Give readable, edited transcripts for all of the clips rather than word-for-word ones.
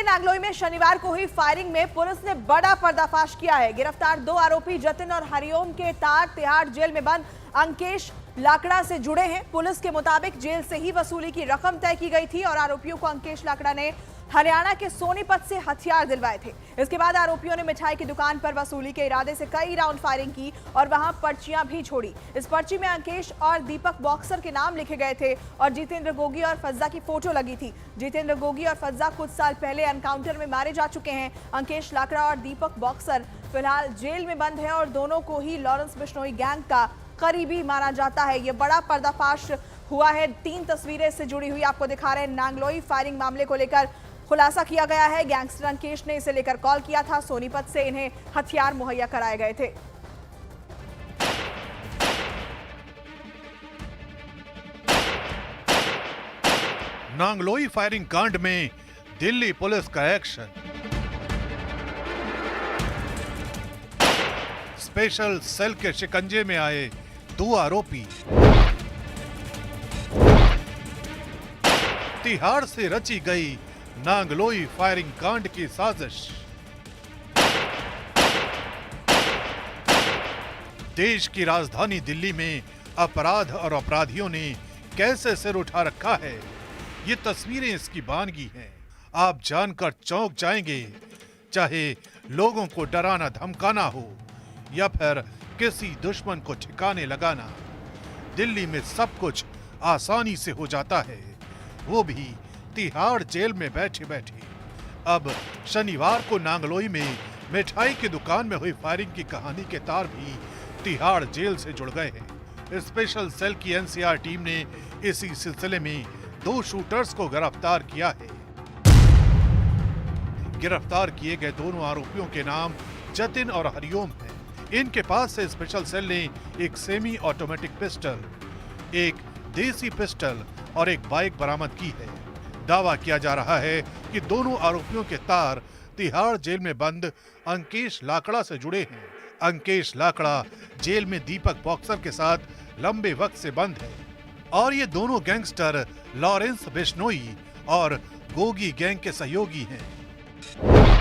के नांगलोई में शनिवार को हुई फायरिंग में पुलिस ने बड़ा पर्दाफाश किया है। गिरफ्तार 2 आरोपी जतिन और हरिओम के तार तिहाड़ जेल में बंद अंकेश लाकड़ा से जुड़े हैं। पुलिस के मुताबिक जेल से ही वसूली की रकम तय की गई थी और आरोपियों को अंकेश लाकड़ा ने हरियाणा के सोनीपत से हथियार दिलवाए थे। इसके बाद आरोपियों ने मिठाई की दुकान पर वसूली के इरादे से कई राउंड फायरिंग की और वहां पर्चियां भी छोड़ी। इस पर्ची में अंकेश और दीपक बॉक्सर के नाम लिखे गए थे और जितेंद्र गोगी और फज्जा की फोटो लगी थी। जितेंद्र गोगी और फज्जा कुछ साल पहले एनकाउंटर में मारे जा चुके हैं। अंकेश लाकड़ा और दीपक बॉक्सर फिलहाल जेल में बंद है और दोनों को ही लॉरेंस बिश्नोई गैंग का करीबी माना जाता है। यह बड़ा पर्दाफाश हुआ है। 3 तस्वीरें इससे जुड़ी हुई आपको दिखा रहे हैं। नांगलोई फायरिंग मामले को लेकर खुलासा किया गया है। गैंगस्टर अंकेश ने इसे लेकर कॉल किया था। सोनीपत से इन्हें हथियार मुहैया कराए गए थे। नांगलोई फायरिंग कांड में दिल्ली पुलिस का एक्शन। स्पेशल सेल के शिकंजे में आए 2 आरोपी। तिहाड़ से रची गई नांगलोई फायरिंग कांड की साजिश। देश की राजधानी दिल्ली में अपराध और अपराधियों ने कैसे सिर उठा रखा है, ये तस्वीरें इसकी बानगी हैं। आप जानकर चौंक जाएंगे, चाहे लोगों को डराना धमकाना हो या फिर किसी दुश्मन को ठिकाने लगाना। दिल्ली में सब कुछ आसानी से हो जाता है, वो भी तिहाड़ जेल में बैठे बैठे। अब शनिवार को नांगलोई में मिठाई की दुकान में हुई फायरिंग की कहानी के तार भी तिहाड़ जेल से जुड़ गए हैं। स्पेशल सेल की एनसीआर टीम ने इसी सिलसिले में 2 शूटर्स को गिरफ्तार किया है। गिरफ्तार किए गए दोनों आरोपियों के नाम जतिन और हरिओम हैं। इनके पास से स्पेशल सेल ने एक सेमी ऑटोमेटिक पिस्टल, एक देसी पिस्टल और एक बाइक बरामद की है। दावा किया जा रहा है कि दोनों आरोपियों के तार तिहाड़ जेल में बंद अंकेश लाकड़ा से जुड़े हैं। अंकेश लाकड़ा जेल में दीपक बॉक्सर के साथ लंबे वक्त से बंद है और ये दोनों गैंगस्टर लॉरेंस बिश्नोई और गोगी गैंग के सहयोगी हैं।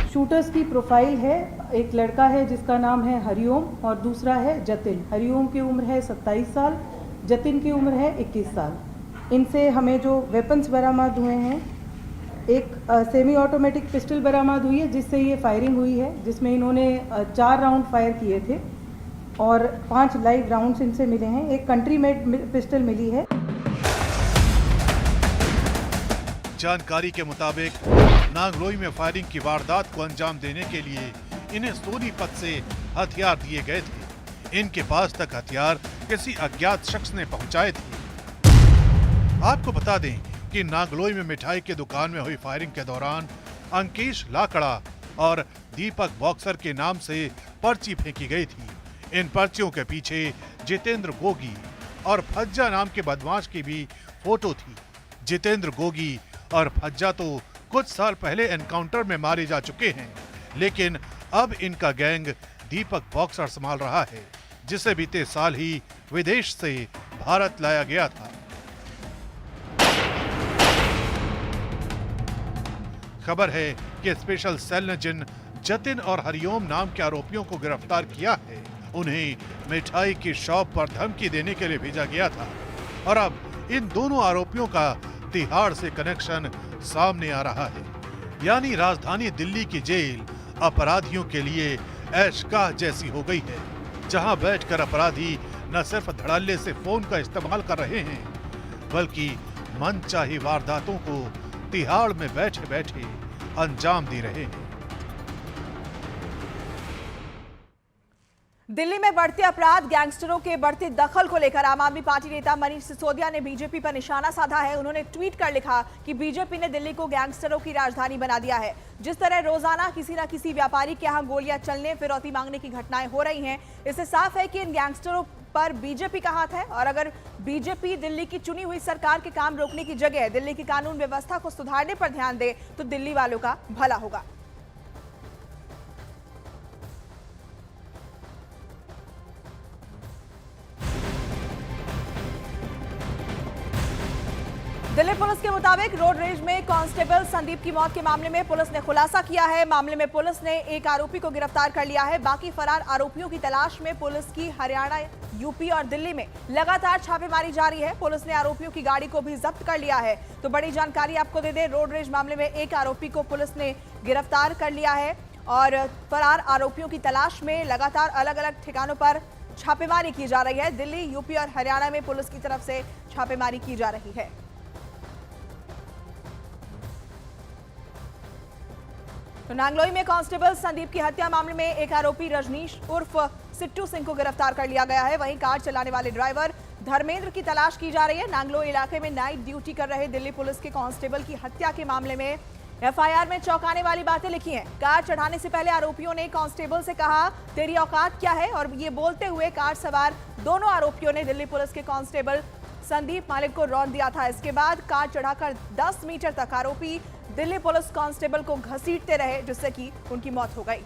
शूटर्स की प्रोफाइल है, एक लड़का है जिसका नाम है हरिओम और दूसरा है जतिन। हरिओम की उम्र है 27 साल, जतिन की उम्र है 21 साल। इनसे हमें जो वेपन्स बरामद हुए हैं, एक सेमी ऑटोमेटिक पिस्टल बरामद हुई है जिससे ये फायरिंग हुई है, जिसमें इन्होंने 4 राउंड फायर किए थे और 5 लाइव राउंड्स इनसे मिले हैं। एक कंट्री मेड पिस्टल मिली है। जानकारी के मुताबिक नांगलोई में फायरिंग की वारदात को अंजाम देने के लिए इन्हें सोनीपत से हथियार दिए गए थे। इनके पास तक हथियार किसी अज्ञात शख्स ने पहुंचाए थे। आपको बता दें कि नांगलोई में मिठाई की दुकान में हुई फायरिंग के दौरान अंकेश लाकड़ा और दीपक बॉक्सर के नाम से पर्ची फेंकी गई थी। इन पर्चियों के पीछे जितेंद्र गोगी और फज्जा नाम के बदमाश की भी फोटो थी। जितेंद्र गोगी और फज्जा तो कुछ साल पहले एनकाउंटर में मारे जा चुके हैं, लेकिन अब इनका गैंग दीपक बॉक्सर संभाल रहा है, जिसे बीते साल ही विदेश से भारत लाया गया था। खबर है कि स्पेशल सेल ने जिन जतिन और हरिओम नाम के आरोपियों को गिरफ्तार किया है, उन्हें मिठाई की शॉप पर धमकी देने के लिए भेजा गया था और अब इन दोनों आरोपियों का तिहाड़ से कनेक्शन सामने आ रहा है। यानी राजधानी दिल्ली की जेल अपराधियों के लिए ऐशगाह जैसी हो गई है, जहां बैठकर अपराधी न सिर्फ धड़ल्ले से फोन का इस्तेमाल कर रहे हैं, बल्कि मनचाही वारदातों को तिहाड़ में बैठे बैठे अंजाम दे रहे हैं। दिल्ली में बढ़ते अपराध, गैंगस्टरों के बढ़ते दखल को लेकर आम आदमी पार्टी नेता मनीष सिसोदिया ने बीजेपी पर निशाना साधा है। उन्होंने ट्वीट कर लिखा कि बीजेपी ने दिल्ली को गैंगस्टरों की राजधानी बना दिया है। जिस तरह रोजाना किसी न किसी व्यापारी के यहाँ गोलियां चलने, फिरौती मांगने की घटनाएं हो रही हैं, इससे साफ है कि इन गैंगस्टरों पर बीजेपी का हाथ है। और अगर बीजेपी दिल्ली की चुनी हुई सरकार के काम रोकने की जगह दिल्ली की कानून व्यवस्था को सुधारने पर ध्यान दे तो दिल्ली वालों का भला होगा। दिल्ली पुलिस के मुताबिक रोड रेज में कांस्टेबल संदीप की मौत के मामले में पुलिस ने खुलासा किया है। मामले में पुलिस ने एक आरोपी को गिरफ्तार कर लिया है। बाकी फरार आरोपियों की तलाश में पुलिस की हरियाणा, यूपी और दिल्ली में लगातार छापेमारी जारी है। पुलिस ने आरोपियों की गाड़ी को भी जब्त कर लिया है। तो बड़ी जानकारी आपको दे दें, रोड रेज मामले में एक आरोपी को पुलिस ने गिरफ्तार कर लिया है और फरार आरोपियों की तलाश में लगातार अलग अलग ठिकानों पर छापेमारी की जा रही है। दिल्ली, यूपी और हरियाणा में पुलिस की तरफ से छापेमारी की जा रही है। तो नांगलोई में कांस्टेबल संदीप की हत्या मामले में एक आरोपी रजनीश उर्फ सिट्टू सिंह को गिरफ्तार कर लिया गया है। वहीं कार चलाने वाले ड्राइवर धर्मेंद्र की तलाश की जा रही है। नांगलोई इलाके में नाइट ड्यूटी कर रहे दिल्ली पुलिस के कांस्टेबल की हत्या के मामले में एफआईआर में चौंकाने वाली बातें लिखी हैं। कार चढ़ाने से पहले आरोपियों ने कांस्टेबल से कहा, तेरी औकात क्या है, और ये बोलते हुए कार सवार दोनों आरोपियों ने दिल्ली पुलिस के कांस्टेबल संदीप मालिक को रौंद दिया था। इसके बाद कार चढ़ाकर 10 मीटर तक आरोपी दिल्ली पुलिस कांस्टेबल को घसीटते रहे, जिससे कि उनकी मौत हो गई।